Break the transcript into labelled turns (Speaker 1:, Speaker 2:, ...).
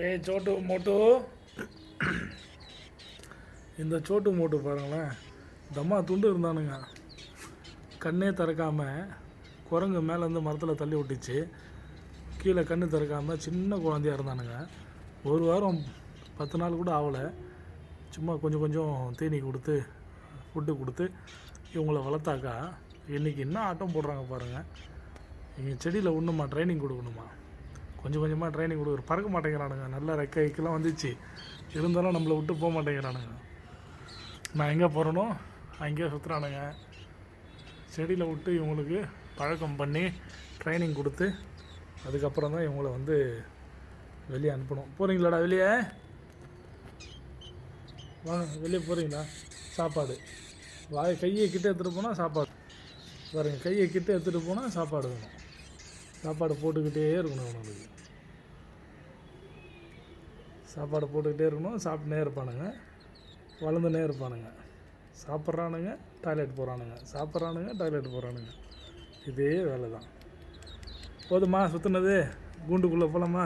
Speaker 1: ஏய் சோட்டு மோட்டு, இந்த சோட்டு மோட்டு பாருங்களேன், தம்மா துண்டு இருந்தானுங்க. கண்ணே திறக்காமல் குரங்கு மேலேருந்து மரத்தில் தள்ளி விட்டுச்சு. கீழே கண்ணு திறக்காமல் சின்ன குழந்தையாக இருந்தானுங்க. ஒரு வாரம் 10 நாள் கூட ஆகலை. சும்மா கொஞ்சம் கொஞ்சம் தீனி கொடுத்து ஃபுட்டு கொடுத்து இவங்கள வளர்த்தாக்கா இன்றைக்கி என்ன ஆட்டம் போடுறாங்க பாருங்கள். இங்கே செடியில் ஒன்றுமா ட்ரைனிங் கொடுக்கணுமா, கொஞ்சம் கொஞ்சமாக ட்ரைனிங் கொடுக்குற பறக்க மாட்டேங்கிறானுங்க. நல்லா ரெக்கைக்கெல்லாம் வந்துச்சு, இருந்தாலும் நம்மளை விட்டு போக மாட்டேங்கிறானுங்க. நான் எங்கே போகிறேனோ அங்கேயே சுற்றுறானுங்க. செடியில் விட்டு இவங்களுக்கு பழக்கம் பண்ணி ட்ரைனிங் கொடுத்து அதுக்கப்புறம் தான் இவங்கள வந்து வெளியே அனுப்பணும். போகிறீங்களாடா வெளியே? வாங்க வெளியே போகிறீங்களா? சாப்பாடு கையை கிட்டே எடுத்துகிட்டு போனால் சாப்பாடு பாருங்க, கையை கிட்டே எடுத்துகிட்டு போனால் சாப்பாடு வேணும். சாப்பாடு போட்டுக்கிட்டே இருக்கணும். அவனுக்கு சாப்பாடு போட்டுக்கிட்டே இருக்கணும். சாப்பிட்டுனே இருப்பானுங்க, வளர்ந்துனே இருப்பானுங்க. சாப்பிட்றானுங்க, டாய்லெட் போகிறானுங்க, சாப்பிட்றானுங்க, டாய்லெட் போகிறானுங்க. இதே வேலை தான். போதுமா சுற்றுனது? கூண்டுக்குள்ளே போகலாமா?